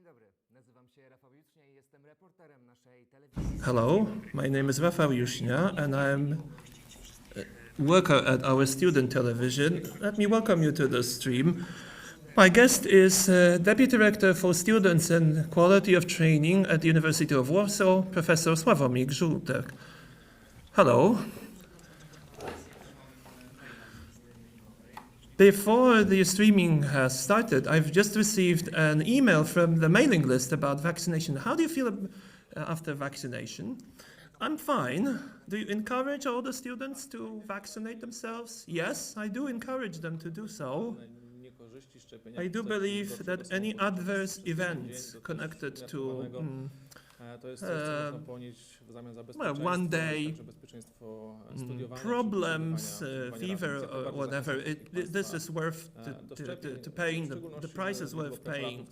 Dzień dobry, nazywam się Rafał Jucznia i jestem reporterem naszej telewizji. Hello, my name is Rafał Jucznia and I'm a worker at our student television. Let me welcome you to the stream. My guest is Deputy Rector for Students and Quality of Training at the University of Warsaw, Professor Sławomir Żółtek. Hello. Before the streaming has started, I've just received an email from the mailing list about vaccination. How do you feel after vaccination? I'm fine. Do you encourage all the students to vaccinate themselves? Yes, I do encourage them to do so. I do believe that any adverse events connected to one day problems, fever or whatever, this is worth to paying, the price is worth paying.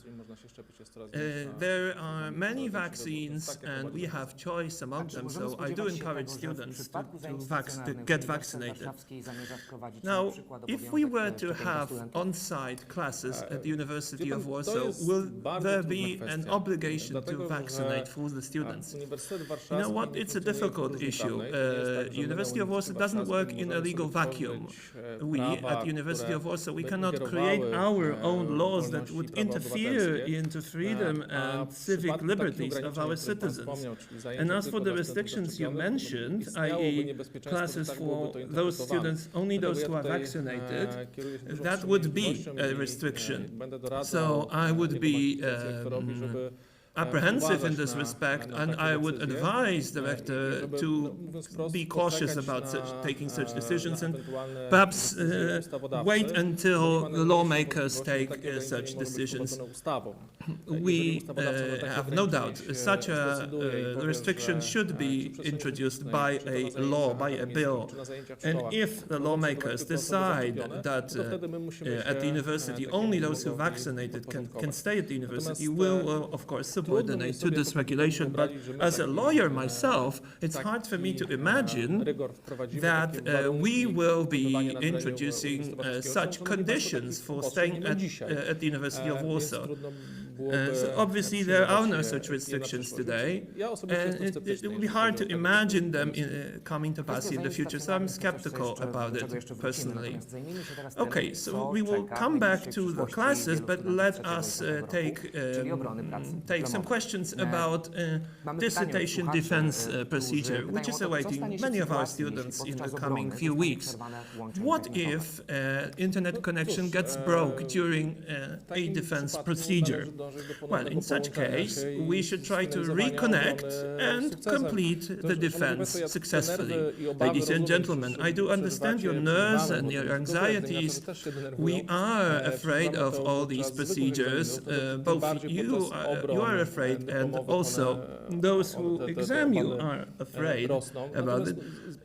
There are many vaccines and we have choice among them, so I do encourage students to get vaccinated. Now, if we were to have on-site classes at the University of Warsaw, will there be an obligation to vaccinate for the students? You know what, it's a difficult issue. University of Warsaw doesn't work in a legal vacuum. We, at the University of Warsaw, we cannot create our own laws that would interfere into freedom and civic liberties of our citizens. And as for the restrictions you mentioned, i.e. classes for those students, only those who are vaccinated, that would be a restriction. So I would be apprehensive in this respect, and I would advise the rector to be cautious about taking such decisions and perhaps wait until the lawmakers take such decisions. We have no doubt such a restriction should be introduced by a law, by a bill. And if the lawmakers decide that at the university only those who vaccinated can stay at the university, we will, of course, subordinate to this regulation. But as a lawyer myself, it's hard for me to imagine that we will be introducing such conditions for staying at the University of Warsaw. So obviously there are no such restrictions today, and it will be hard to imagine them coming to pass in the future, so I'm skeptical about it personally. Okay, so we will come back to the classes, but let us take some questions about dissertation defense procedure, which is awaiting many of our students in the coming few weeks. What if internet connection gets broke during a defense procedure? Well, in such case, we should try to reconnect and complete the defense successfully. Ladies and gentlemen, I do understand your nerves and your anxieties. We are afraid of all these procedures. Both you are afraid, and also those who examine you are afraid about it.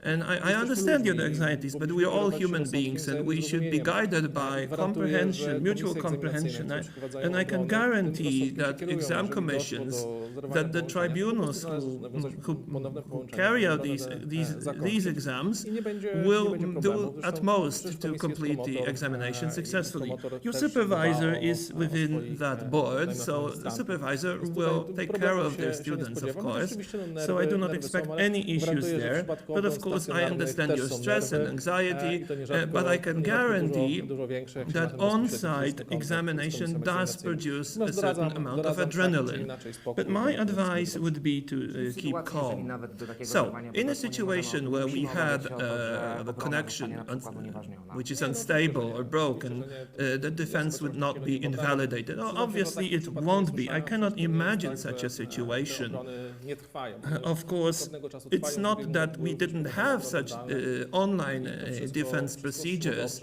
And I understand your anxieties, but we are all human beings, and we should be guided by comprehension, mutual comprehension. And I can guarantee that exam commissions, that the tribunals who carry out these exams will do utmost to complete the examination successfully. Your supervisor is within that board, so the supervisor will take care of their students, of course. So I do not expect any issues there. But of course, I understand your stress and anxiety, but I can guarantee that on-site examination does produce a certain amount of adrenaline. But my advice would be to keep calm. So, in a situation where we had the connection which is unstable or broken, the defense would not be invalidated. Obviously, it won't be. I cannot imagine such a situation. Of course, it's not that we didn't have such online defense procedures.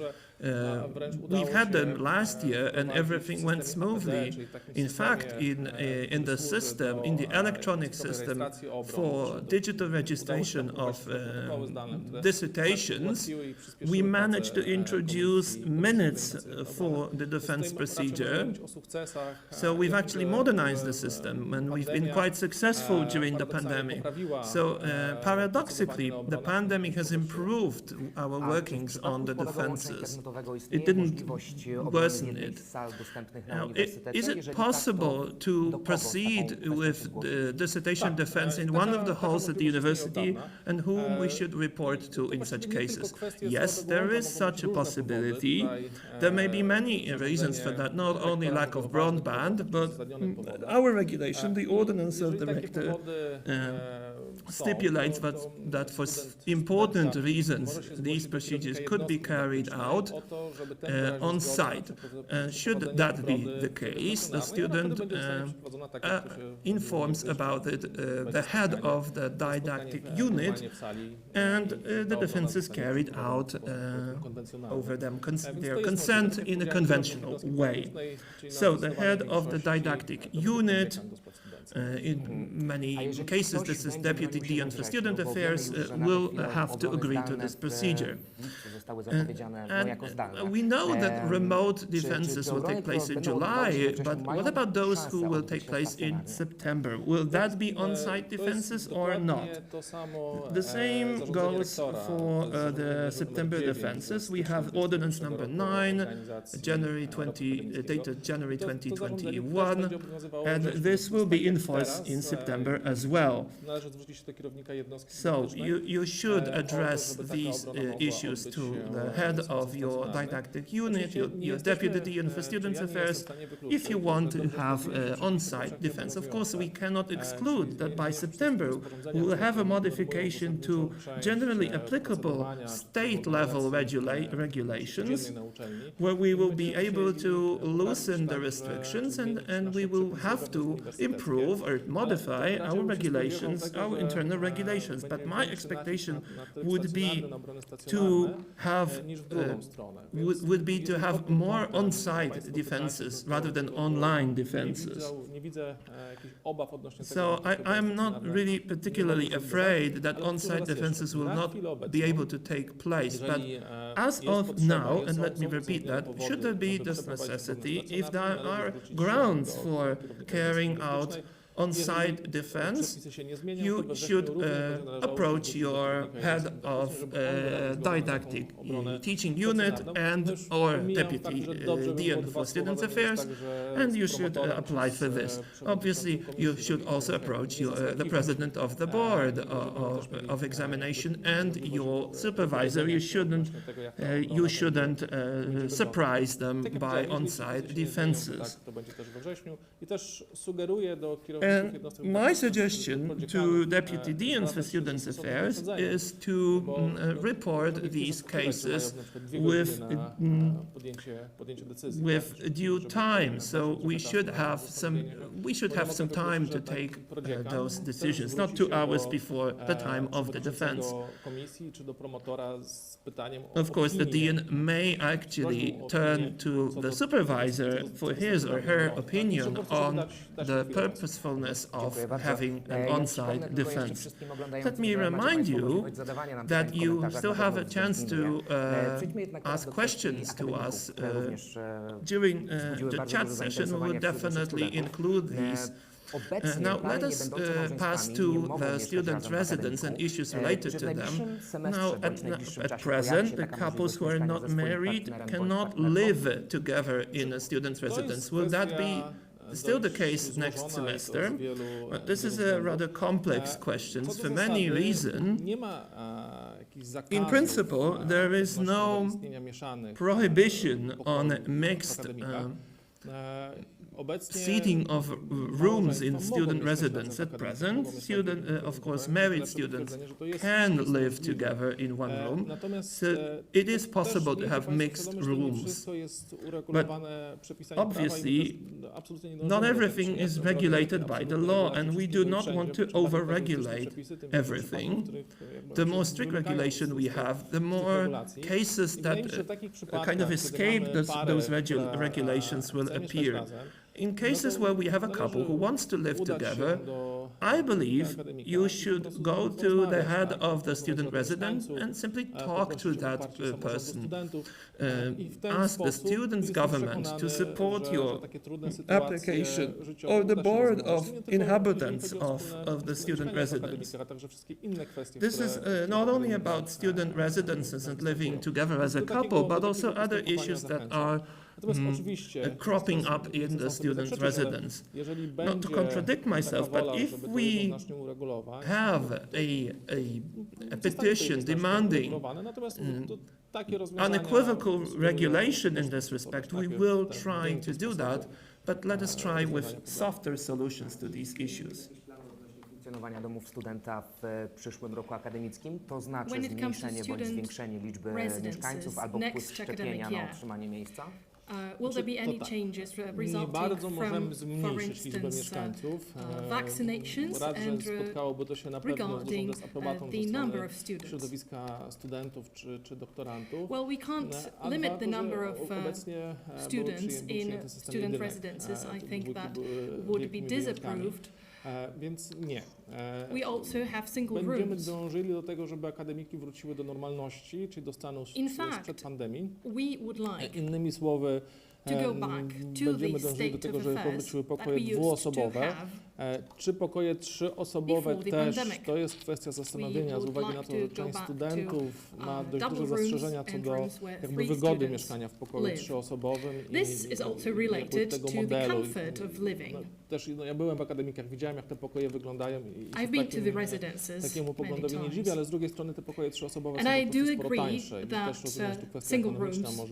We've had them last year and everything went smoothly. In fact, in the system, in the electronic system for digital registration of dissertations, we managed to introduce minutes for the defense procedure. So we've actually modernized the system and we've been quite successful during the pandemic. So paradoxically, the pandemic has improved our workings on the defenses. it didn't worsen it. Now, is it possible to proceed with the dissertation defense in one of the halls at the university, and whom we should report to in such cases? Yes, there is such a possibility. There may be many reasons for that, not only lack of broadband, but our regulation, the ordinance of the rector, stipulates that for important reasons these procedures could be carried out on site. Should that be the case, the student informs about it the head of the didactic unit, and the defense is carried out over their consent in a conventional way. So the head of the didactic unit, in many cases this is Deputy Dean for Student Affairs, will have to agree to this procedure. And we know that remote defenses will take place in July, but what about those who will take place in September? Will that be on-site defenses or not? The same goes for the September defenses. We have Ordinance number 9, dated January 2021, and this will be in force in September as well. So you should address these issues to the head of your didactic unit, your Deputy Dean for Student Affairs, if you want to have on-site defense. Of course, we cannot exclude that by September we will have a modification to generally applicable state-level regulations, where we will be able to loosen the restrictions, and we will have to improve or modify our regulations, our internal regulations. But my expectation would be to have more on-site defenses rather than online defenses. So I'm not really particularly afraid that on-site defenses will not be able to take place. But as of now, and let me repeat that, should there be this necessity, if there are grounds for carrying out on-site defense, you should approach your head of didactic teaching unit and or Deputy Dean for Student Affairs, and you should apply for this. Obviously, you should also approach the president of the board of examination and your supervisor. You shouldn't surprise them by on-site defenses. And my suggestion to Deputy Deans for Student Affairs is to report these cases with due time. So we should have some time to take those decisions, not 2 hours before the time of the defense. Of course, the dean may actually turn to the supervisor for his or her opinion on the purposefulness of having an on-site defense. Let me remind you that you still have a chance to ask questions to us during the chat session. We will definitely include these. Now let us pass to the student residence and issues related to them. Now at present, the couples who are not married cannot live together in a student residence. Will that be still the case next semester? But this is a rather complex question for many reasons. In principle, there is no prohibition on mixed seating of rooms in student residence at present. Of course, married students can live together in one room, so it is possible to have mixed rooms. But obviously, not everything is regulated by the law, and we do not want to over-regulate everything. The more strict regulation we have, the more cases that kind of escape those regulations will appear. In cases where we have a couple who wants to live together, I believe you should go to the head of the student residence and simply talk to that person. Ask the student's government to support your application or the board of inhabitants of the student residence. This is not only about student residences and living together as a couple, but also other issues that are cropping up in the student residence. Not to contradict myself, but if we have a petition demanding unequivocal regulation in this respect, we will try to do that, but let us try with softer solutions to these issues. Funkcjonowania domów studenta w przyszłym roku akademickim, to znaczy zmniejszenie bądź zwiększenie liczby mieszkańców albo wpływ szczepienia na utrzymanie miejsca? Will there be any changes resulting from, for instance, vaccinations and regarding the number of students? Well, we can't limit the number of students in student residences. I think that would be disapproved. Więc nie. We also have single Będziemy rooms. dążyli do tego, żeby akademiki wróciły do normalności, czyli do stanu sprzed pandemii. We would like Innymi słowy, to go back to będziemy the dążyli do state tego, of żeby affairs powróciły that pokoje we used to dwuosobowe. have Czy pokoje trzyosobowe before the też, pandemic. to jest kwestia zastanowienia, z would uwagi na like to, że to część go back studentów to, ma dość double duże rooms zastrzeżenia co and do rooms where jakby 3 wygody students mieszkania w pokoju live. trzyosobowym This is also related tego to the modelu. comfort of living. Też ja byłem w akademikach, widziałem jak te pokoje wyglądają i I've been to the residences takiemu many poglądowi nie dziwię, times. ale z drugiej strony te pokoje trzyosobowe And są I po prostu do sporo agree tańsze i that, też rozumiem, że tu kwestia single ekonomiczna rooms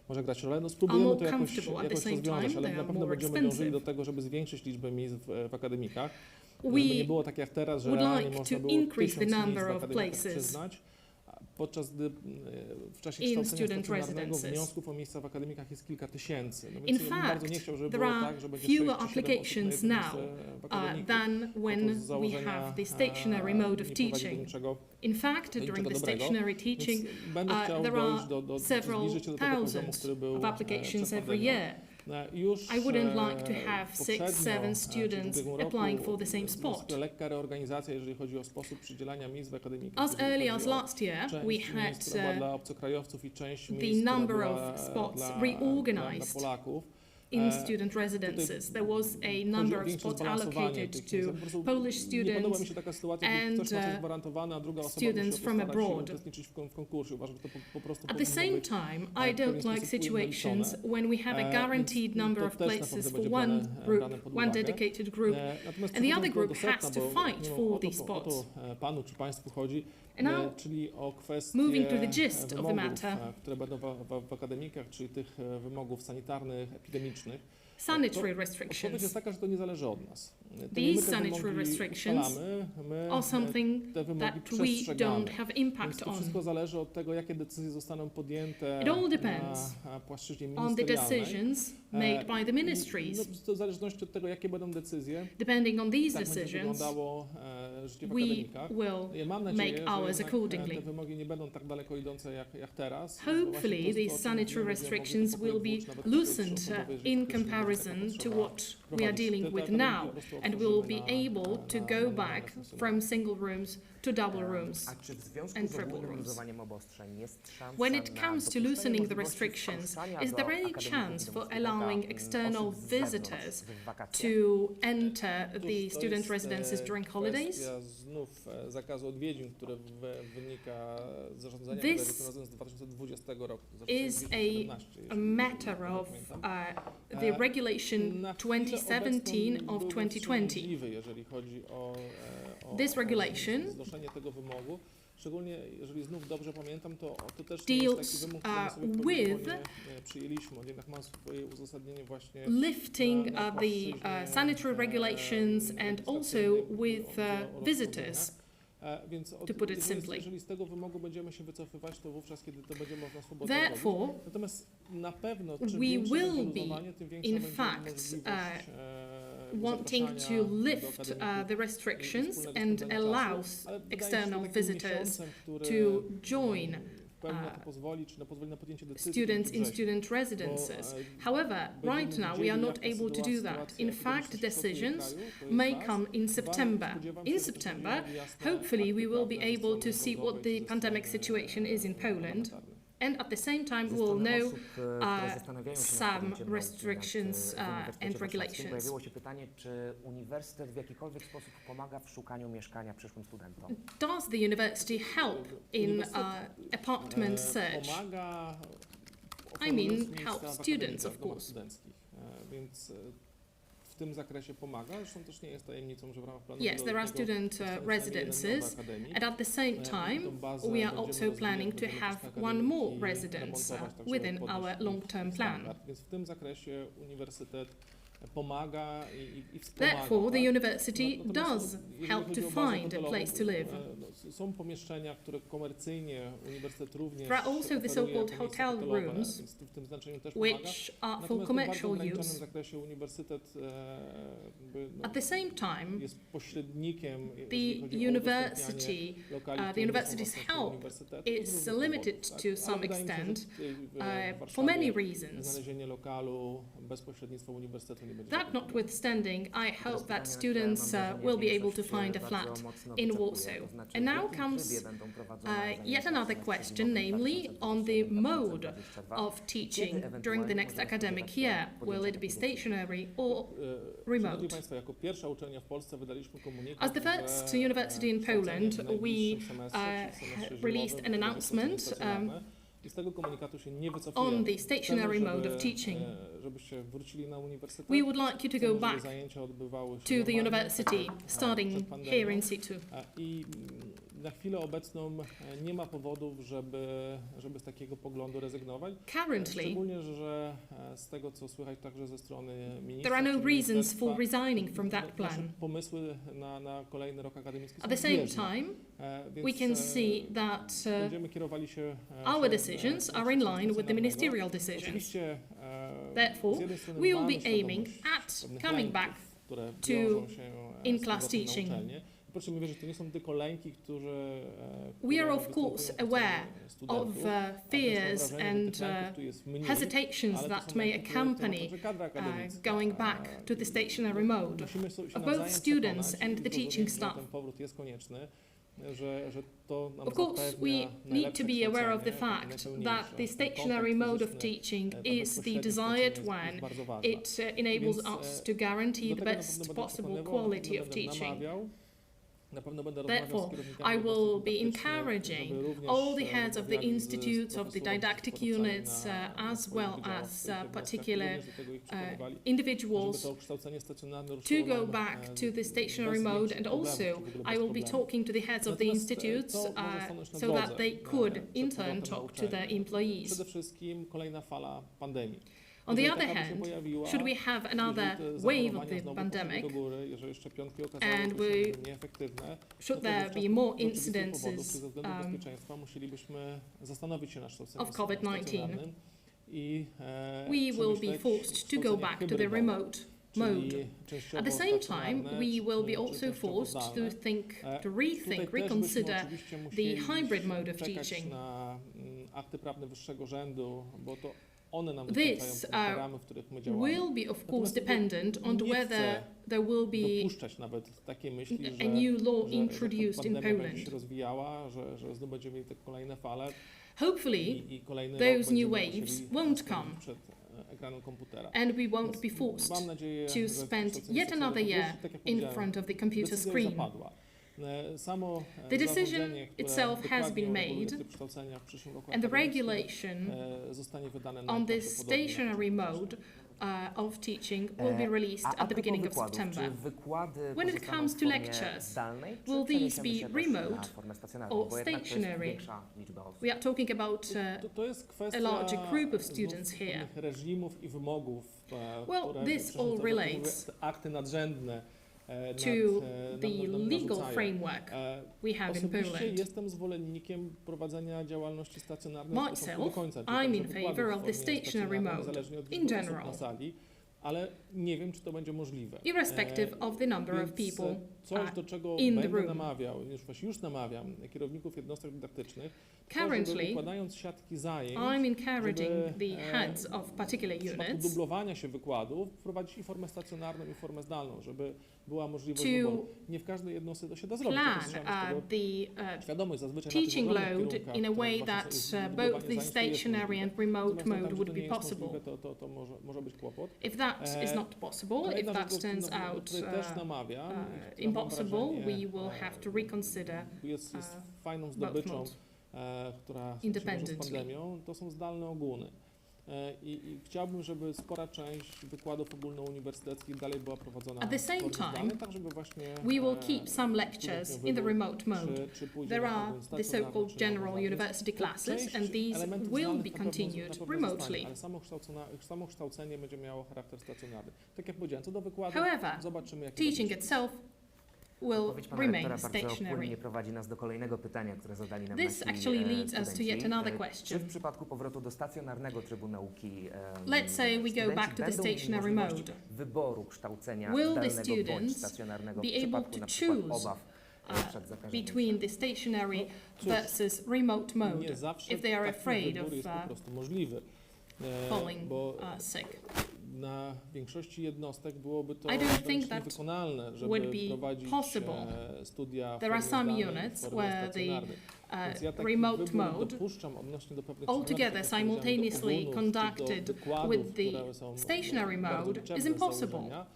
może grać rolę. No spróbujemy more to jakoś comfortable at the same rozwiązać, time, ale they na are pewno more będziemy expensive. dążyli do tego, żeby zwiększyć liczbę miejsc w akademikach. We Żeby nie było tak jak teraz, że would realnie like można to było increase the 1000 miejsc number w of akademikach places przyznać. Podczas gdy w czasie in kształcenia student stacjonarnego residences. wniosków o miejsca w akademikach jest kilka tysięcy. No In więc ja bym bardzo fact, nie chciał, żeby there było are tak, że będzie fewer 6 czy 7 applications osób na jedno now miejsce w akademiku. than To when z we założenia, have the stationary mode of nie prowadzi do teaching. niczego. In fact, during niczego the dobrego. stationary Więc teaching, będę chciał there dojść are zbliżyć several się do tego poziomu, thousands który był of applications przed every pandemią. year. Już I wouldn't like to have poprzednio, 6-7 czyli w students ubiegłym roku, applying for the same spot. lekka reorganizacja, jeżeli chodzi o sposób przydzielania miejsc w akademikach. As jeżeli early chodzi as o last year, część we miejsc, która była had dla obcokrajowców i część the miejsc, która number była of spots dla reorganized Polaków. in student residences. There was a number of spots allocated to Polish Nie podoba mi students się taka sytuacja, gdy and ktoś ma coś gwarantowane, a druga osoba students musi from postarać się abroad. uczestniczyć w konkursie. Uważam, że to po prostu At the powinno same być time, w I pewien don't like sposób situations ujednolicone. when we have a guaranteed Więc number to of też na places pewno for będzie one brane group, pod one uwagę. dedicated group, Natomiast and the other przechodząc group do sedna, has to bo, fight no, for o these to spots. panu czy państwu chodzi, And now, czyli o kwestie moving to the gist of the wymogów, matter. które będą w akademikach, czyli tych wymogów sanitarnych, epidemicznych. sanitary Odpowiedź restrictions jest taka, że to nie zależy od nas. To nie my These te sanitary wymogi restrictions ustalamy, my are something te wymogi that we przestrzegamy. don't have Więc impact to on. wszystko zależy od tego, jakie decyzje zostaną podjęte It all depends na płaszczyźnie on the ministerialnej. decisions made by the ministries. No, to w zależności od tego, jakie będą decyzje, Depending on these tak będzie decisions, wyglądało życie w we akademikach. will Ja mam nadzieję, make że ours jednak, accordingly. te wymogi nie będą tak daleko idące jak teraz. Hopefully, these sanitary restrictions will be loosened in comparison to what we are dealing with now, and will be able to go back from single rooms to double rooms. A czy w związku and z triple rooms. liberalizowaniem obostrzeń jest szansa When it na comes to dopuszczenie loosening the możliwości restrictions, wpuszczania is do there any akademików chance i for domów studenta, allowing external osób z zewnątrz visitors w wakacje? to enter the student residences during holidays? Kwestia znów zakazu odwiedzin, które wynika z zarządzenia, This które wykonano z 2020 roku. To is zawsze jest 2017, a jeśli matter dobrze of pamiętam. the regulation Na chwilę 2017 obecną of byłbym 2020. wstrzemięźliwy, jeżeli chodzi o This regulation znoszenie tego wymogu. Szczególnie, jeżeli znów dobrze pamiętam, to też deals, nie jest taki wymóg, który my sobie with proizwołnie przyjęliśmy. On jednak ma swoje uzasadnienie właśnie lifting na the płaszczyźnie, sanitary regulations and also with visitors. Więc to put it simply. jeżeli z tego wymogu będziemy się wycofywać, to wówczas, kiedy to będzie można swobodnie Therefore, robić. Natomiast na pewno czym we większe will będzie be, luzowanie, tym większa in będzie fact, możliwość wanting to zapraszania do lift akademików the i restrictions wspólnego and spędzania allow czasu. Ale wydaje się, że external takim visitors miesiącem, który, to join students in student residences. However, right now we are not able to do that. In fact, decisions may come in September. In September, hopefully we will be able to see what the pandemic situation is in Poland. And at the same time, we will know some restrictions and regulations. Pojawiło się pytanie, czy uniwersytet w jakikolwiek sposób pomaga w szukaniu mieszkania przyszłym studentom? Does the university help in apartment search? I mean, help students, of course. W tym zakresie pomaga, zresztą też nie jest tajemnicą, że w ramach planu Yes, there are student residences, and at the same time, we are also planning to have one more residence within our long-term plan. Więc w tym zakresie uniwersytet pomaga i wspomaga. Therefore, the university does help to find a place to live. Są pomieszczenia, które komercyjnie uniwersytet również There are also the so-called hotel rooms, w tym znaczeniu też which are for commercial use. zakresie uniwersytet At the same time, jest pośrednikiem, the university's help is limited to some extent for many reasons. Znalezienie lokalu, bezpośrednictwo uniwersytetu nie będzie. That notwithstanding, I hope that students will be able to find a flat in Warsaw. And now comes yet another question, namely on the mode of teaching during the next academic year. Will it be stationary or remote? As the first university in Poland, we released an announcement on the stationary mode of teaching. We would like you to go back to the university, starting here in situ. Na chwilę obecną nie ma powodów, żeby z takiego poglądu rezygnować. Currently, szczególnie, że z tego, co słychać także ze strony ministra, there are no reasons for resigning from that plan. Pomysły na kolejny rok akademicki są At the same time, we can see that our decisions are in line with the ministerial decisions. Therefore, we will be aiming at coming back to in-class teaching. Proszę mi wierzyć, to nie są tylko lęki, we are of course aware of fears and hesitations that may accompany going back to the stationary mode of both students and the teaching staff. Of course, we need to be aware of the fact that the stationary mode of teaching is the desired one. It enables us to guarantee the best possible quality of teaching. Therefore, I will be encouraging all the heads of the institutes, of the didactic units, as well as particular individuals to go back to the stationary mode, and also I will be talking to the heads of the institutes so that they could in turn talk to their employees. On the other hand, should we have another wave of the pandemic, and should there be more incidences of COVID-19, we will be forced to go back to the remote mode. At the same time, we will be also forced to reconsider the hybrid mode of teaching. This will be, of course, dependent on whether there will be a new law introduced in Poland. Hopefully, those new waves won't come, and we won't be forced to spend yet another year in front of the computer screen. The decision itself has been made, and the regulation on this stationary mode of teaching will be released at the beginning of September. When it comes to lectures, will these be remote or stationary? We are talking about a larger group of students here. Well, this all relates to the legal framework we have in Poland. Myself, I'm in favor of the stationary mode in general. ale nie wiem, czy to będzie możliwe. Irrespective of the number of people coś, do czego in the będę room. namawiał, już namawiam kierowników jednostek dydaktycznych, Currently, żeby układając siatki zajęć, I'm encouraging żeby, the heads of particular w przypadku units dublowania się wykładów wprowadzić i formę stacjonarną, i formę zdalną, żeby była możliwość to wyboru. Nie w każdej jednostce to się da zrobić. plan to trzeba mieć tego the świadomość. Zazwyczaj na tych teaching ogromnych load kierunkach, in a które way właśnie that są- both dublowanie the zajęć to jest stationary możliwe. and remote Natomiast tam, mode gdzie would to be nie jest possible. możliwe, to może być kłopot. If that is not possible, if Kolejna that rzecz, turns na out której też namawiam, i która mam impossible, wrażenie, we will have to reconsider jest fajną both zdobyczą, modes. która się wiąże z Independently. pandemią, to są zdalne ogóły. I chciałbym, żeby spora część wykładów ogólnouniwersyteckich dalej była prowadzona At the same w formie time, zdalnej, tak żeby właśnie we will keep some lectures in the remote mode. czy pójdzie There na are model the stacjonarny, so-called czy general model zdalny. university classes, Część and these elementów will zdalnych be na pewno continued zostanie, remotely. ale samo kształcenie będzie miało charakter stacjonarny. Tak jak powiedziałem, co do wykładu, However, zobaczymy jak teaching itself will Odpowiedź pana remain rektora bardzo stationary. płynnie prowadzi nas do kolejnego pytania, które zadali nam This nasi actually leads us to studenci. yet another Czy question. w przypadku powrotu do stacjonarnego trybu nauki Let's say we go studenci back to the będą mieli stationary możliwość mode. wyboru kształcenia Will the zdalnego bądź students stacjonarnego be w able przypadku to na przykład choose, obaw przed zakażeniem? between the stationary cóż, versus remote mode nie zawsze if they are taki afraid wybór of jest po prostu możliwy. falling Bo sick. na większości jednostek byłoby to I don't wręcz think that niewykonalne, żeby would be prowadzić possible. studia w There are formie some zdalnej, w units formie where the stacjonarnej. Więc ja taki remote wybór mode dopuszczam odnośnie do pewnych altogether przedmiotów, jak powiedziałem, do simultaneously ogólnów, czy do conducted wykładów, with the które są stationary bardzo mode liczebne is z impossible. założenia.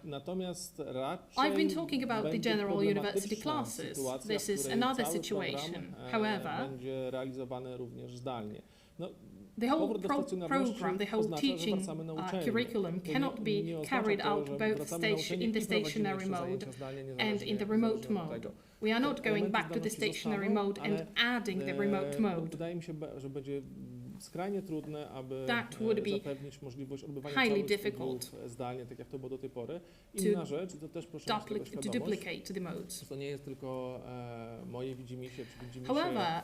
Natomiast raczej I've been talking about the będzie general university problematyczna classes. sytuacja, This w is której another cały situation. program, However, będzie realizowany również zdalnie. No, the whole powrót do stacjonarności program, the whole oznacza, że teaching wracamy na uczelnię. curriculum To cannot be nie oznacza carried to, out że both wracamy na uczelnię in the i prowadzimy stationary jeszcze mode zajęcia zdalnie, and niezależnie- in the remote niezależnie od mode. tego. We are not Te going elementy back to the zdalności stationary zostaną, mode and ale, adding the remote mode. Wydaje mi się, że będzie skrajnie trudne, aby That would be zapewnić możliwość odbywania highly całych difficult studiów zdalnie, tak jak to było do tej pory. to Inna rzecz, to też proszę mieć tego to świadomość, duplicate the modes. to nie jest tylko moje widzimisię, czy widzimisię However,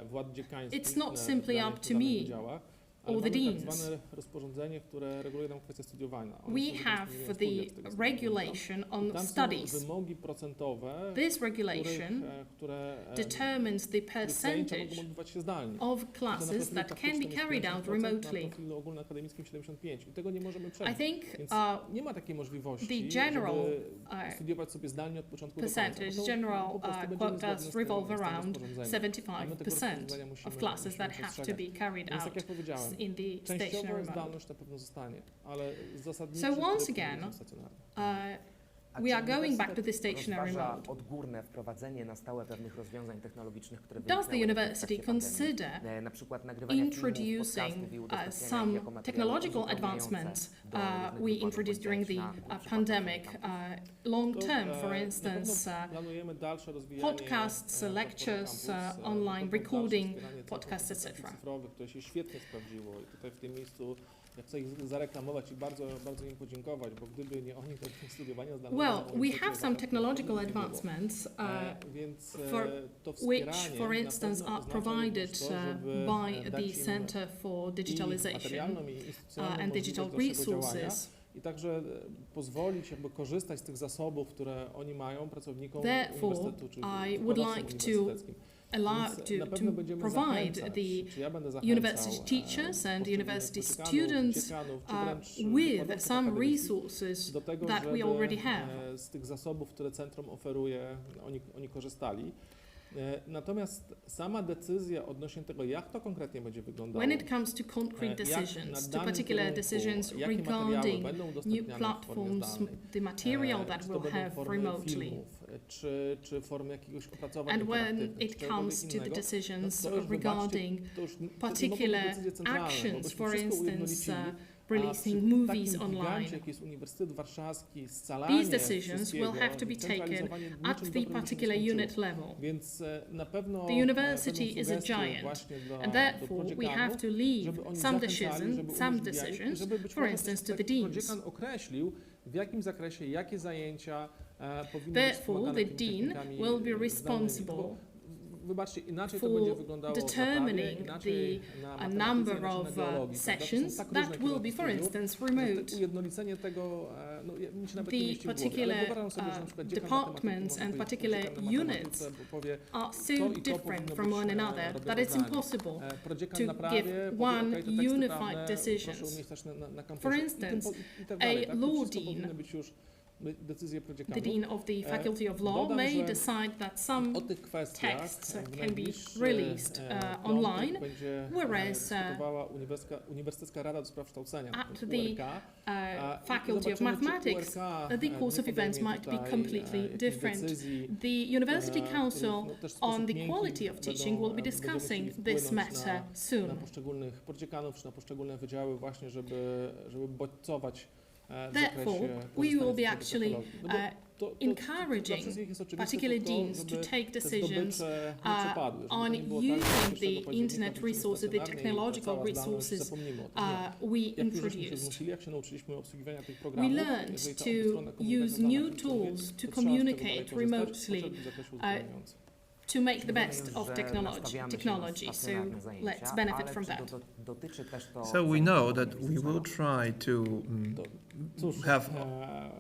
władz dziekańskich it's not na simply danych up to danych me wydziałach, or ale the mamy deans. tak zwane rozporządzenie, które reguluje nam kwestię studiowania. One We są have wydawane the studia, z tego co pamiętam. regulation on Tam są studies. wymogi procentowe, This regulation które determines the których zajęcia mogą percentage odbywać się zdalnie. of To na classes profilu that can be praktycznym jest carried out 50%, remotely. Na profilu ogólnoakademickim 75% i tego nie możemy I przebić. think Więc nie ma takiej możliwości, the general, żeby studiować sobie zdalnie od początku do percentage, końca. general po prostu będziemy quotas zgodni z tym revolve around rozporządzeniem. 75% of classes that have to be carried Więc out tak jak powiedziałem, in the częściowo stationary mode. zdalność na pewno zostanie, ale zasadniczo So once again, we are going back to the stationary rozważa mode. odgórne wprowadzenie na stałe pewnych rozwiązań technologicznych, które Does the wyniknęły w university trakcie pandemii. consider Na przykład nagrywania filmów, introducing podcastów i udostępniania ich some jako materiały technological uzupełniające advancements do różnych we wykładów introduced during the bądź na pandemic przykład long To, term, for na instance, pewno planujemy dalsze rozwijanie podcasts, Platformy lectures, Campus, online na pewno recording, dalsze wspieranie podcasts, centrum etc. kompetencji cyfrowych, które się świetnie sprawdziło i tutaj w tym miejscu ja chcę ich zareklamować i bardzo, bardzo im podziękować, bo gdyby nie oni, to studiowania zdalnego Well, na we uniwersytecie have some tak technological nie było. advancements Więc to which, wspieranie for na instance, pewno are oznacza provided również to, żeby by dać the im Center for i Digitalization materialną, i instytucjonalną and digital możliwość dalszego działania. resources. I także pozwolić jakby korzystać z tych zasobów, które oni mają, pracownikom Therefore, uniwersytetu czy I would wykładowcom like to uniwersyteckim. allow Więc na to pewno będziemy provide zachęcać, the czy ja będę zachęcał, university teachers and poszczególnych university dziekanów, students dziekanów, czy wręcz with wykładowców some akademickich resources do tego, that we żeby already have. z tych zasobów, które centrum oferuje, oni korzystali. Natomiast sama decyzja odnośnie tego, jak to konkretnie będzie wyglądało, When it comes to concrete jak decisions, na to danym particular kierunku, decisions jakie materiały regarding będą new udostępniane w formie platforms, zdalnej, the material that czy to we'll będą have formy remotely, filmów, czy formy jakiegoś opracowań and when interaktywnych, it czy czegokolwiek comes to the innego, decisions to już regarding wybaczcie, to już wtedy mogą być particular decyzje centralne, bo actions, byśmy for wszystko instance, ujednolicili. releasing A przy movies takim online. gigancie, jak jest Uniwersytet Warszawski, scalanie These decisions wszystkiego, will have to be taken centralizowanie niczym at the dobrym się nie particular skończyło. unit level. Więc na pewno The university będą is a sugestie giant, właśnie and therefore we have to leave żeby oni some zachęcali, żeby umożliwiali, żeby być for może instance, to taki the deans. prodziekan określił, w jakim zakresie, jakie zajęcia powinny być Therefore, wspomagane the tymi dean technikami will be zdalnymi. responsible Bo wybaczcie, inaczej to będzie wyglądało determining the number of sessions, that will be, for instance, remote. Ujednolicenie tego, mi się nawet nie The mieści w głowie, particular ale wyobrażam sobie, że na przykład dziekan departments matematyki and może particular powiedzieć uczniowi na units matematyce, bo powie, are to so i to different powinno from być one another robione that it's zdalnie. impossible Prodziekan to naprawię, give powie, one okej, te teksty unified prawne decisions. proszę umieszczać na kampusie. For instance, I tak dalej, a tak? To law wszystko dean, powinny być już decyzje the prodziekanów. dean of the Faculty of Law Dodam, may że decide that some o tych kwestiach texts w can be najbliższy released piątek online, będzie whereas dyskutowała Uniwersytecka Rada do Spraw Kształcenia, at URK. the Faculty of Zobaczymy, czy Mathematics, URK the course of nie events podejmie might be tutaj completely jakichś different. decyzji, The University Council też w on sposób the miękki quality of teaching will be będziemy discussing chcieli this wpłynąć matter na soon. poszczególnych prodziekanów czy na poszczególne wydziały właśnie, żeby bodźcować w Therefore, zakresie we will be korzystania z actually technologii. No bo dla encouraging wszystkich jest oczywiste particular tylko, deans to żeby take te decisions zdobycze nie przepadły, żeby to on nie było tak, że using 1 the internet października resources, the będziemy stacjonarni i technological cała zdalność, resources zapomnimy o tym. Nie. we Jak już żeśmy się introduced. zmusili, jak się nauczyliśmy obsługiwania tych We programów, learned jeżeli ta to obustronna komunikacja use zdalna new funkcjonuje, tools to trzeba z tego communicate dalej korzystać, remotely, chociażby w zakresie uzupełniającym. to make the best Rozumiem, of że technology. nastawiamy się na So stacjonarne zajęcia, let's benefit ale from czy that. dotyczy też to So we know that we will try to Cóż, have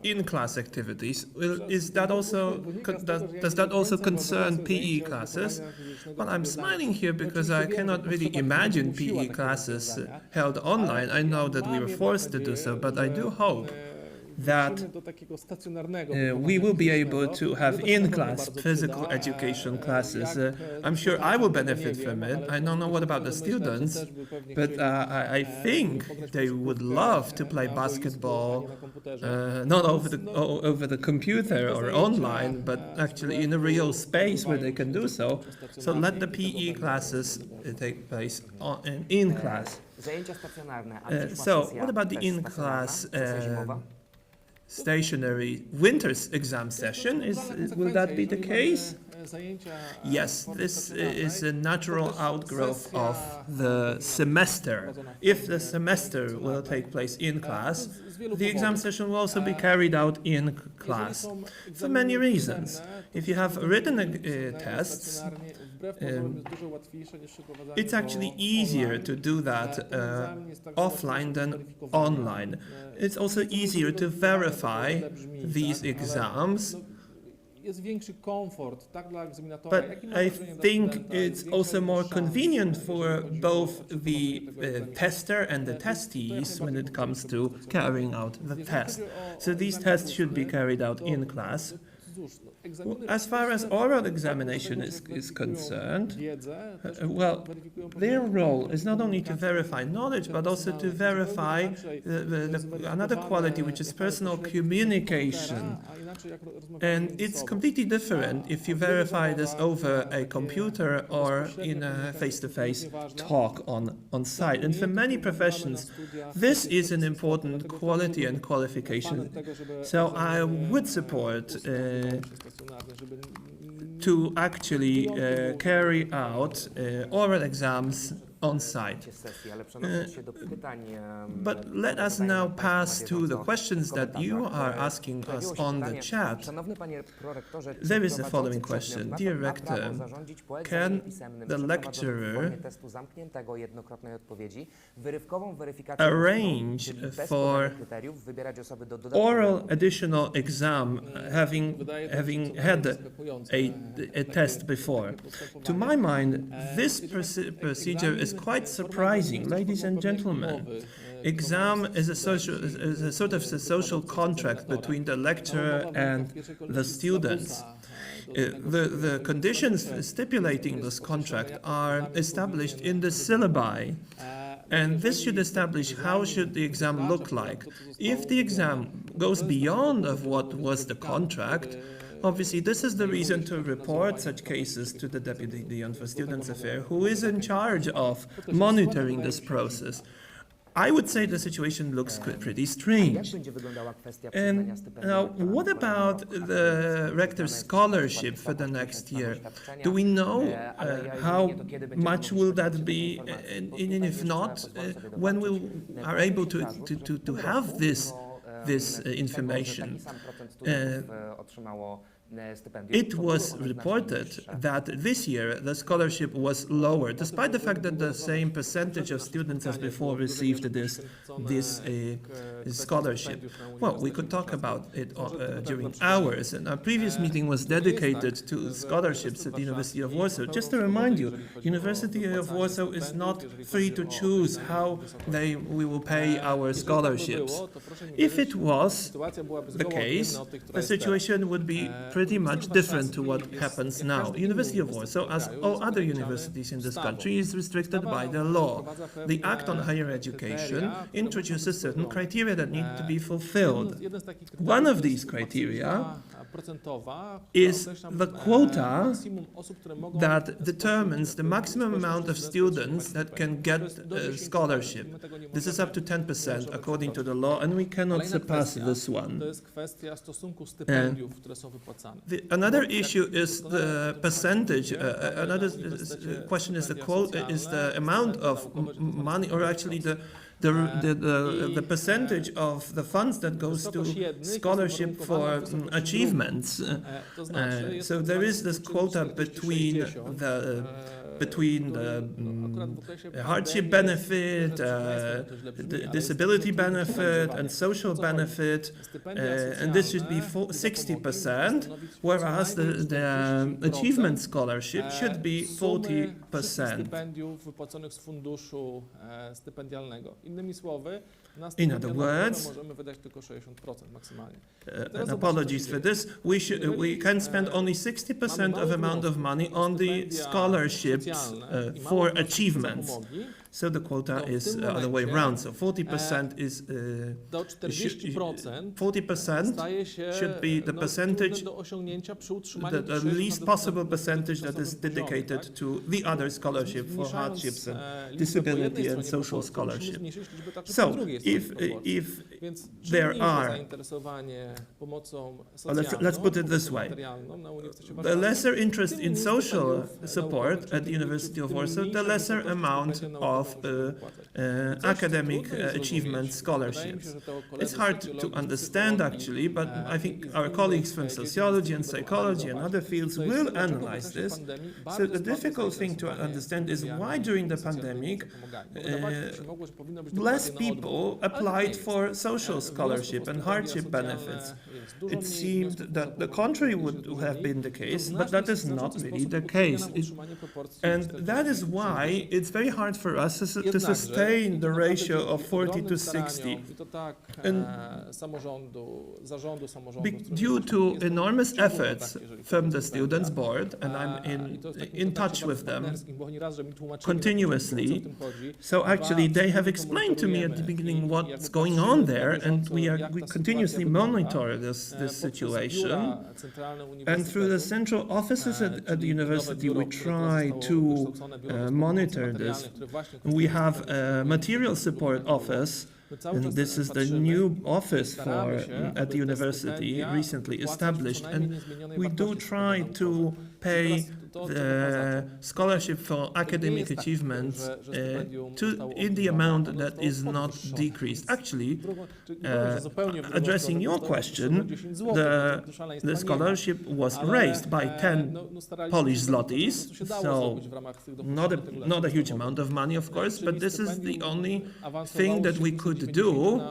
in-class activities. Is that also does that also concern PE classes? Well, I'm smiling here because I cannot really imagine PE classes held online. I know that we were forced to do so, but I do hope that we will be able to have in-class physical education classes. I'm sure I will benefit from it. I don't know what about the students, but I think they would love to play basketball, not over the computer or online, but actually in a real space where they can do so. So let the PE classes take place in class. Zajęcia stacjonarne, a So what about the in-class stationary winter's exam session? Will that be the case? Yes, this is a natural outgrowth of the semester. If the semester will take place in class, the exam session will also be carried out in class for many reasons. If you have written tests, it's actually easier to do that offline than online. It's also easier to verify these exams. But I think it's also more convenient for both the tester and the testees when it comes to carrying out the test. So these tests should be carried out in class. As far as oral examination is concerned, well, their role is not only to verify knowledge, but also to verify another quality, which is personal communication. And it's completely different if you verify this over a computer or in a face-to-face talk on site. And for many professions, this is an important quality and qualification. So I would support to actually carry out oral exams on site. But let us now pass to the questions that you are asking us on the chat. There is the following question. Dear Rector, can the lecturer arrange for oral additional exam having had a test before? To my mind, this procedure is quite surprising, ladies and gentlemen. Exam is a sort of a social contract between the lecturer and the students. The conditions stipulating this contract are established in the syllabi, and this should establish how should the exam look like. If the exam goes beyond of what was the contract, obviously, this is the reason to report such cases to the Deputy Dean for Students' Affairs, who is in charge of monitoring this process. I would say the situation looks pretty strange. And now, what about the rector's scholarship for the next year? Do we know how much will that be? And if not, when we are able to have this information? stypendium. It was reported that this year the scholarship was lower, despite the fact that the same percentage of students as before received this scholarship. Well, we could talk about it during hours, and our previous meeting was dedicated to scholarships at the University of Warsaw. Just to remind you, University of Warsaw is not free to choose how we will pay our scholarships. If it was the case, the situation would be pretty much different to what happens now. University of Warsaw, as all other universities in this country, is restricted by the law. The Act on Higher Education introduces certain criteria that need to be fulfilled. One of these criteria is the quota that determines the maximum amount of students that can get a scholarship. This is up to 10% according to the law, and we cannot surpass this one. Another issue is the percentage. Another question is the amount of money, or actually the percentage of the funds that goes to scholarship for achievements. So there is this quota between the hardship benefit, the disability benefit, and social benefit, and this should be 60%, whereas the achievement scholarship should be 40%. In other words, and apologies for this, we can spend only 60% of amount of money on the scholarships for achievements. So the quota is the other way around. So 40% is 40% should be the percentage, the least possible percentage that is dedicated to the other scholarship for hardships and disability and social scholarship. So if there are, let's put it this way, the lesser interest in social support at the University of Warsaw, the lesser amount of academic achievement scholarships. It's hard to understand actually, but I think our colleagues from sociology and psychology and other fields will analyze this. So the difficult thing to understand is why during the pandemic less people applied for social scholarship and hardship benefits. It seemed that the contrary would have been the case, but that is not really the case. And that is why it's very hard for us to sustain the ratio of 40 to 60. And due to enormous efforts from the Students' Board, and I'm in touch with them continuously, so actually they have explained to me at the beginning what's going on there, and we continuously monitor this situation. And through the central offices at the university, we try to monitor this. We have a material support office, and this is the new office at the university, recently established, and we do try to pay the scholarship for academic achievements in the amount that is not decreased. Actually, addressing your question, the scholarship was raised by 10 Polish zlotys, so not a huge amount of money, of course, but this is the only thing that we could do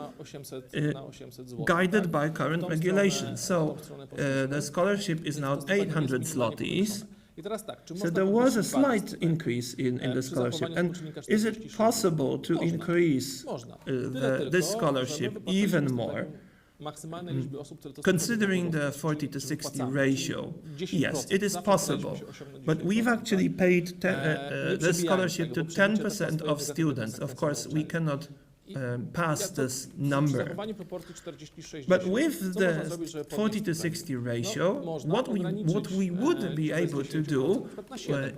guided by current regulations. So the scholarship is now 800 zlotys. So there was a slight increase in the scholarship. And is it possible to increase this scholarship even more? Considering the 40 to 60 ratio, yes, it is possible. But we've actually paid the scholarship to 10% of students. Of course, we cannot pass this number. But with the 40 to 60 ratio, what we would be able to do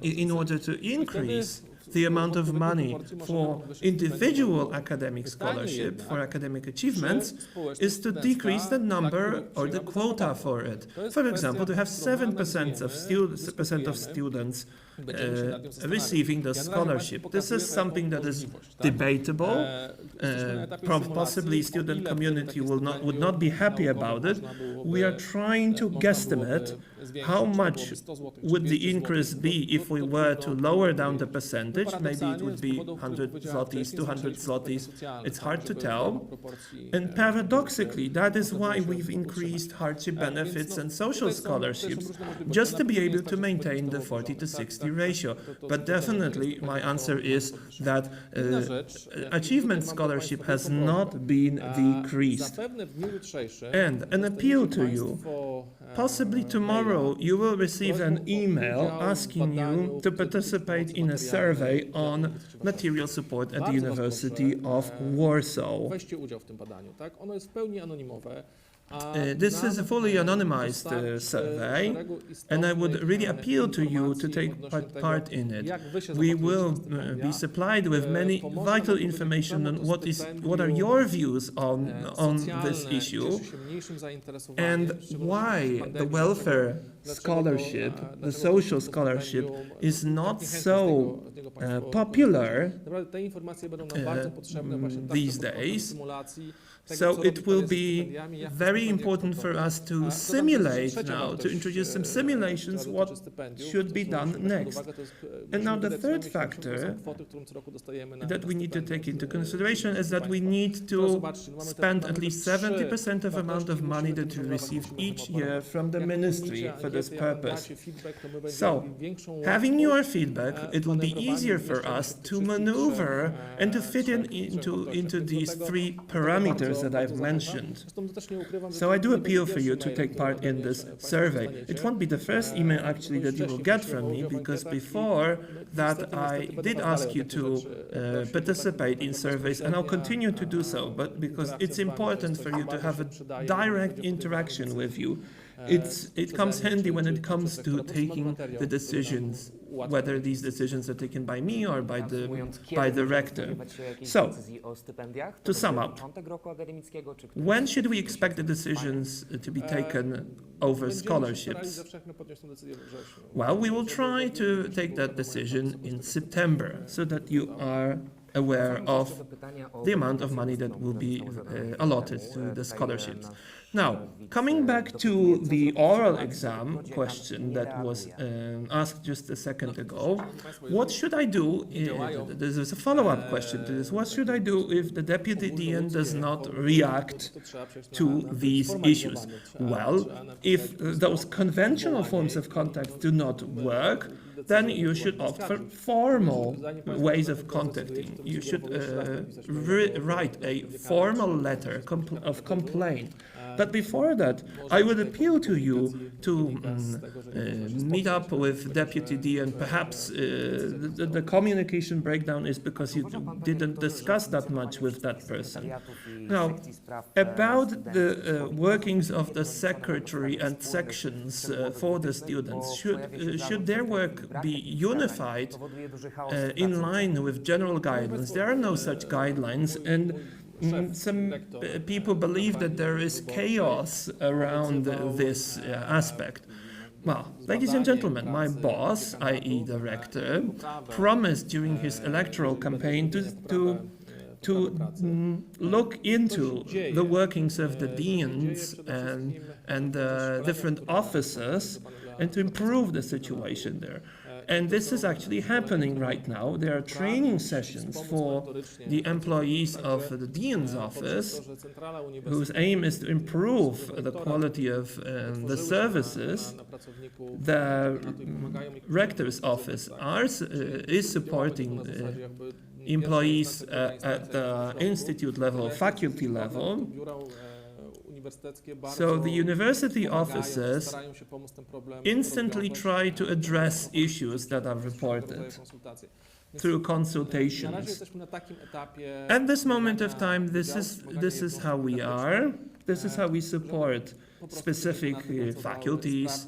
in order to increase the amount of money for individual academic scholarship, for academic achievements, is to decrease the number or the quota for it. For example, to have 7% of students receiving the scholarship. This is something that is debatable. Possibly student community would not be happy about it. We are trying to guesstimate how much would the increase be if we were to lower down the percentage. Maybe it would be 100 zlotys, 200 zlotys. It's hard to tell. And paradoxically, that is why we've increased hardship benefits and social scholarships, just to be able to maintain the 40-to-60 ratio. But definitely my answer is that achievement scholarship has not been decreased. And an appeal to you, possibly tomorrow you will receive an email asking you to participate in a survey on material support at the University of Warsaw. This is a fully anonymized survey, and I would really appeal to you to take part in it. We will be supplied with many vital information on what are your views on this issue, and why the welfare scholarship, the social scholarship, is not so popular these days. So it will be very important for us to simulate now, to introduce some simulations what should be done next. And now the third factor that we need to take into consideration is that we need to spend at least 70% of amount of money that we receive each year from the ministry for this purpose. So, having your feedback, it will be easier for us to maneuver and to fit into these three parameters that I've mentioned. So I do appeal for you to take part in this survey. It won't be the first email actually that you will get from me, because before that I did ask you to participate in surveys, and I'll continue to do so, but because it's important for you to have a direct interaction with you. It comes handy when it comes to taking the decisions, whether these decisions are taken by me or by the rector. So, to sum up, when should we expect the decisions to be taken over scholarships? Well, we will try to take that decision in September, so that you are aware of the amount of money that will be allotted to the scholarships. Now, coming back to the oral exam question that was asked just a second ago, what should I do? This is a follow-up question to this. What should I do if the deputy dean does not react to these issues? Well, if those conventional forms of contact do not work, then you should opt for formal ways of contacting. You should write a formal letter of complaint. But before that, I would appeal to you to meet up with Deputy D, and perhaps the communication breakdown is because you didn't discuss that much with that person. Now, about the workings of the secretary and sections for the students, should their work be unified in line with general guidelines? There are no such guidelines, and some people believe that there is chaos around this aspect. Well, ladies and gentlemen, my boss, i.e. the rector, promised during his electoral campaign to look into the workings of the deans and different officers and to improve the situation there. And this is actually happening right now. There are training sessions for the employees of the dean's office, whose aim is to improve the quality of the services. The rector's office is supporting employees at the institute level, faculty level. So the university officers instantly try to address issues that are reported through consultations. At this moment of time, this is how we are. This is how we support specific faculties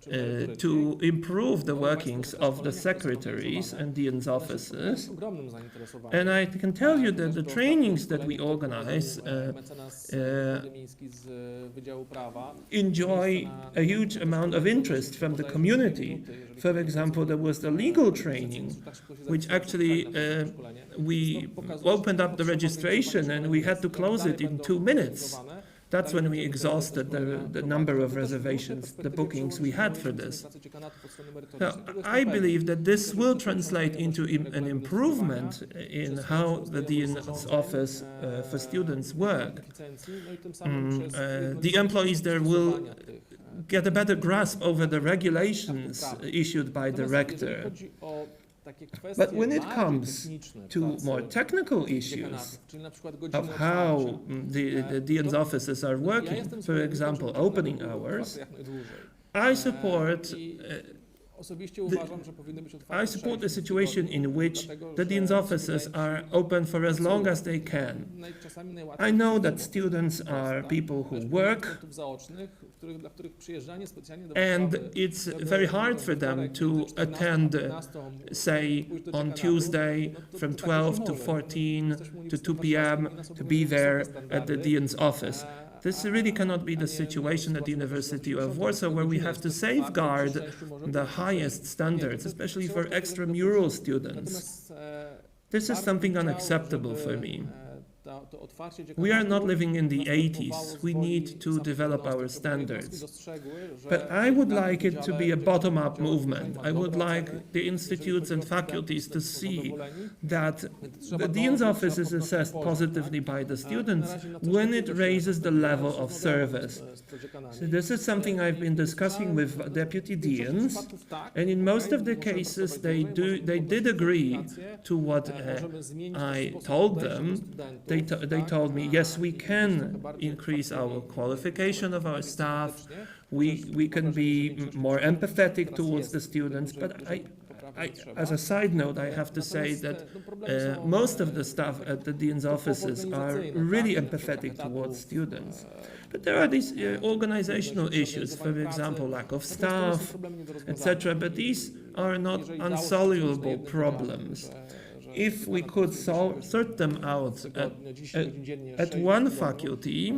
to improve the workings of the secretaries and dean's offices. And I can tell you that the trainings that we organize enjoy a huge amount of interest from the community. For example, there was the legal training, which actually we opened up the registration and we had to close it in 2 minutes. That's when we exhausted the number of reservations, the bookings we had for this. Now, I believe that this will translate into an improvement in how the dean's office for students work. The employees there will get a better grasp over the regulations issued by the rector. But when it comes to more technical issues of how the dean's offices are working, for example, opening hours, I support the situation in which the dean's offices are open for as long as they can. I know that students are people who work, and it's very hard for them to attend, say, on Tuesday from 12 to 14 to 2 p.m. to be there at the dean's office. This really cannot be the situation at the University of Warsaw, where we have to safeguard the highest standards, especially for extramural students. This is something unacceptable for me. We are not living in the 80s. We need to develop our standards. But I would like it to be a bottom-up movement. I would like the institutes and faculties to see that the dean's office is assessed positively by the students when it raises the level of service. So this is something I've been discussing with deputy deans, and in most of the cases they did agree to what I told them. They told me, yes, we can increase our qualification of our staff, we can be more empathetic towards the students, but as a side note, I have to say that most of the staff at the dean's offices are really empathetic towards students. But there are these organizational issues, for example, lack of staff, etc., but these are not unsolvable problems. If we could sort them out at one faculty,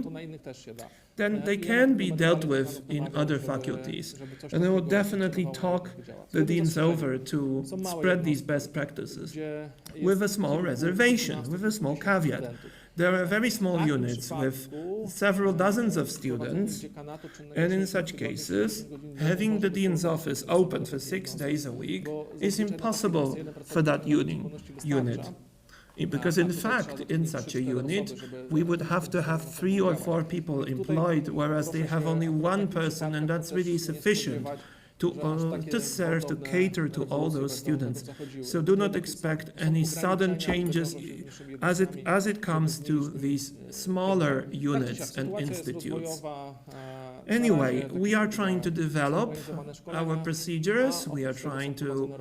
then they can be dealt with in other faculties. And I will definitely talk the deans over to spread these best practices with a small reservation, with a small caveat. There are very small units with several dozens of students, and in such cases, having the dean's office open for 6 days a week is impossible for that unit. Because in fact, in such a unit, we would have to have 3 or 4 people employed, whereas they have only 1 person, and that's really sufficient to serve, to cater to all those students. So do not expect any sudden changes as it comes to these smaller units and institutes. Anyway, we are trying to develop our procedures, we are trying to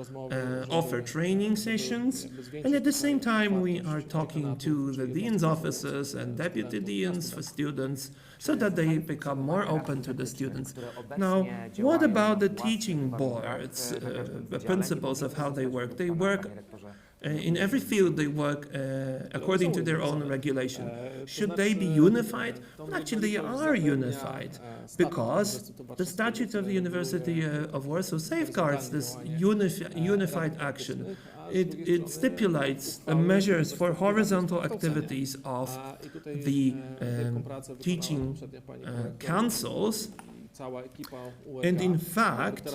offer training sessions, and at the same time we are talking to the dean's offices and deputy deans for students so that they become more open to the students. Now, what about the teaching boards, the principles of how they work? They work in every field, they work according to their own regulation. Should they be unified? Well, actually, they are unified because the statute of the University of Warsaw safeguards this unified action. It stipulates the measures for horizontal activities of the teaching councils. And in fact,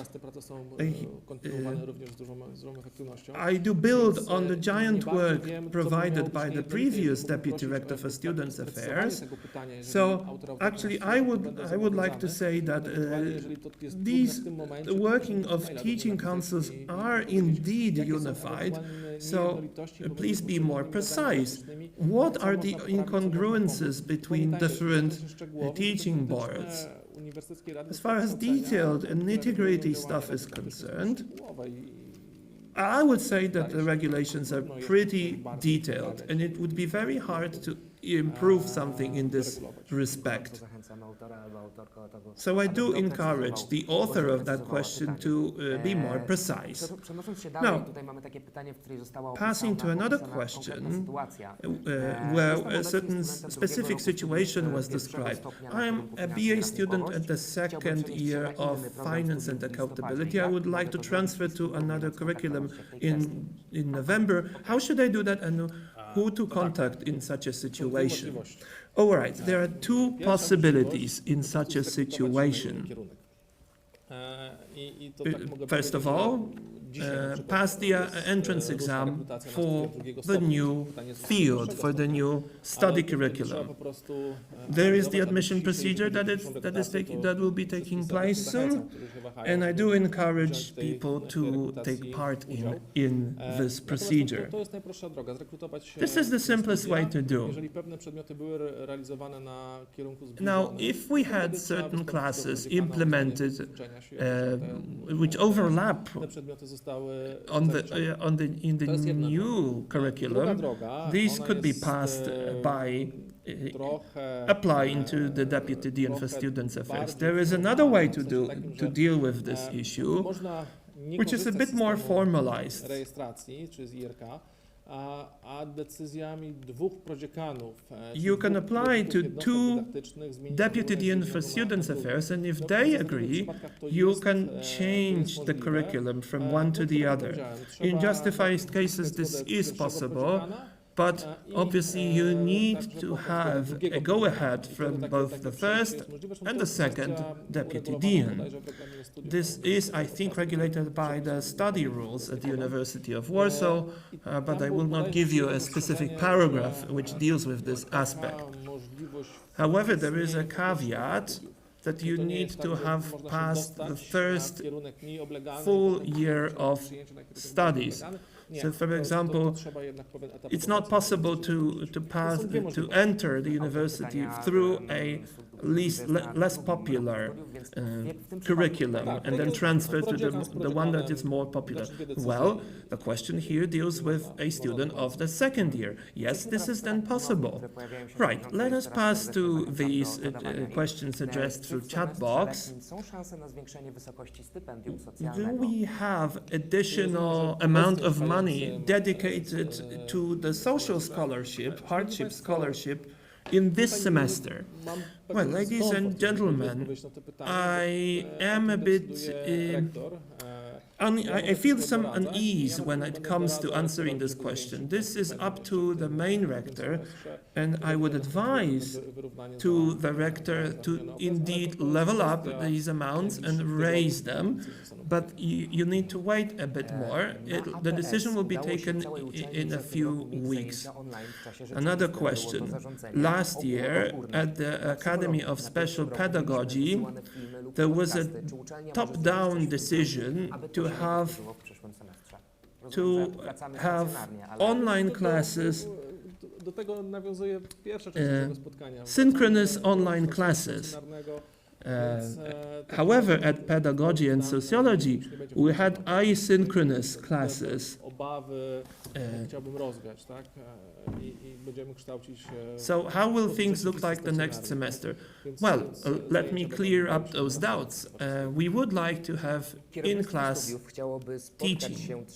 I do build on the giant work provided by the previous Deputy Rector for Students' Affairs. So actually I would like to say that the working of teaching councils are indeed unified. So please be more precise. What are the incongruences between different teaching boards? As far as detailed and nitty-gritty stuff is concerned, I would say that the regulations are pretty detailed, and it would be very hard to improve something in this respect. So I do encourage the author of that question to be more precise. Now, passing to another question, where a certain specific situation was described. I'm a BA student at the second year of Finance and Accountability. I would like to transfer to another curriculum in November. How should I do that, and who to contact in such a situation? All right, there are two possibilities in such a situation. First of all, pass the entrance exam for the new field, for the new study curriculum. There is the admission procedure that will be taking place soon, and I do encourage people to take part in this procedure. This is the simplest way to do. Now, if we had certain classes implemented which overlap in the new curriculum, these could be passed by applying to the Deputy Dean for Students' Affairs. There is another way to deal with this issue, which is a bit more formalized. You can apply to two Deputy Dean for Students' Affairs, and if they agree, you can change the curriculum from one to the other. In justified cases, this is possible, but obviously you need to have a go-ahead from both the first and the second Deputy Dean. This is, I think, regulated by the study rules at the University of Warsaw, but I will not give you a specific paragraph which deals with this aspect. However, there is a caveat that you need to have passed the first full year of studies. So, for example, it's not possible to enter the university through a less popular curriculum and then transfer to the one that is more popular. Well, the question here deals with a student of the second year. Yes, this is then possible. Right, let us pass to these questions addressed through chat box. Do we have additional amount of money dedicated to the social scholarship, hardship scholarship, in this semester? Well, ladies and gentlemen, I am a bit I feel some unease when it comes to answering this question. This is up to the main rector, and I would advise to the rector to indeed level up these amounts and raise them, but you need to wait a bit more. The decision will be taken in a few weeks. Another question. Last year, at the Academy of Special Pedagogy, there was a top-down decision to have online classes, synchronous online classes. However, at pedagogy and sociology, we had asynchronous classes. So how will things look like the next semester? Well, let me clear up those doubts. We would like to have in-class teaching.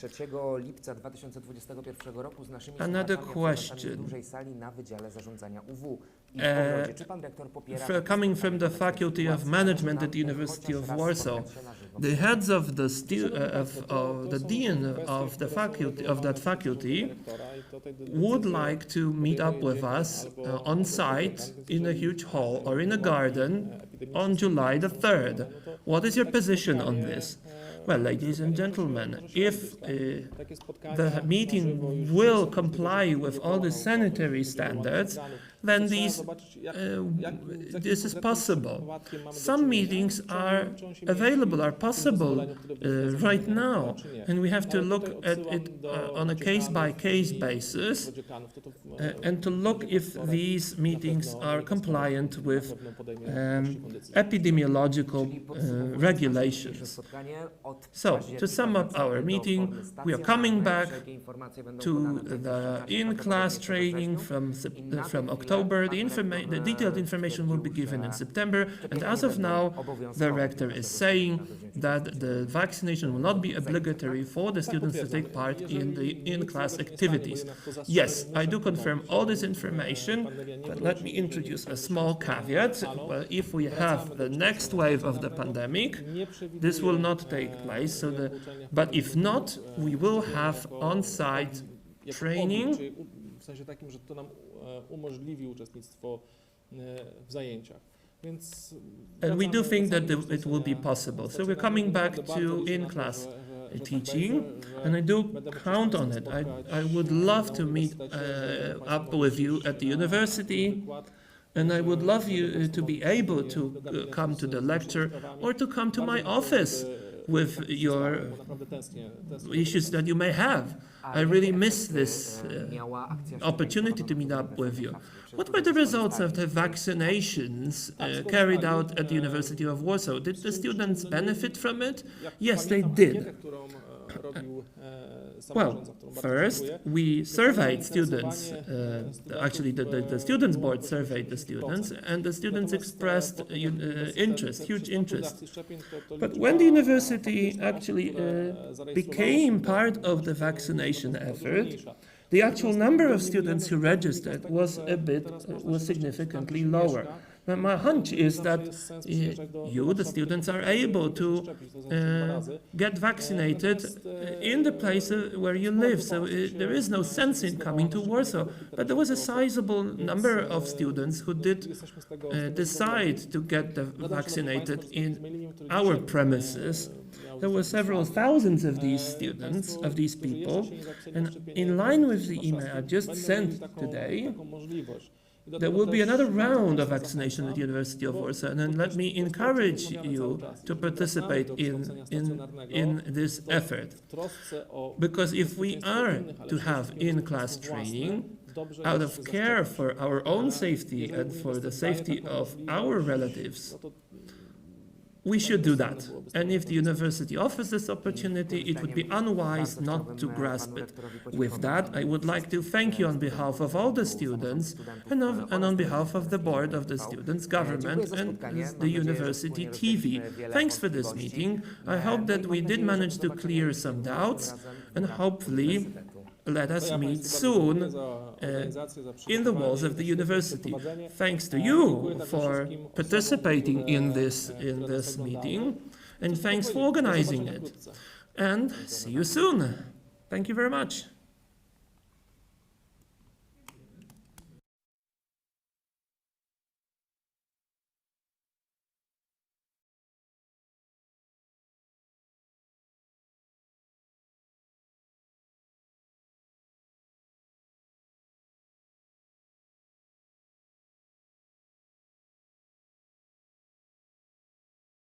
Another question. Coming from the Faculty of Management at the University of Warsaw, the heads of the dean of that faculty would like to meet up with us on site in a huge hall or in a garden on July the 3rd. What is your position on this? Well, ladies and gentlemen, if the meeting will comply with all the sanitary standards, then this is possible. Some meetings are available, are possible right now, and we have to look at it on a case-by-case basis and to look if these meetings are compliant with epidemiological regulations. So, to sum up our meeting, we are coming back to the in-class training from October October. The detailed information will be given in September. And as of now, the rector is saying that the vaccination will not be obligatory for the students to take part in the in-class activities. Yes, I do confirm all this information, but let me introduce a small caveat. Well, if we have the next wave of the pandemic, this will not take place. But if not, we will have on-site training. W sensie takim, że to nam umożliwi uczestnictwo w zajęciach. And we do think that it will be possible. So we're coming back to in-class teaching, and I do count on it. I would love to meet up with you at the university, and I would love you to be able to come to the lecture or to come to my office with your issues that you may have. I really miss this opportunity to meet up with you. What were the results of the vaccinations carried out at the University of Warsaw? Did the students benefit from it? Yes, they did. Well, first, we surveyed students, actually the Students' Board surveyed the students, and the students expressed interest, huge interest. But when the university actually became part of the vaccination effort, the actual number of students who registered was significantly lower. But my hunch is that you, the students, are able to get vaccinated in the place where you live. So there is no sense in coming to Warsaw. But there was a sizable number of students who did decide to get vaccinated in our premises. There were several thousands of these students, of these people, and in line with the email I just sent today, there will be another round of vaccination at the University of Warsaw, and then let me encourage you to participate in this effort. Because if we are to have in-class training, out of care for our own safety and for the safety of our relatives, we should do that. And if the university offers this opportunity, it would be unwise not to grasp it. With that, I would like to thank you on behalf of all the students and on behalf of the board of the students' government and the university TV. Thanks for this meeting. I hope that we did manage to clear some doubts, and hopefully let us meet soon in the walls of the university. Thanks to you for participating in this meeting, and thanks for organizing it. And see you soon. Thank you very much.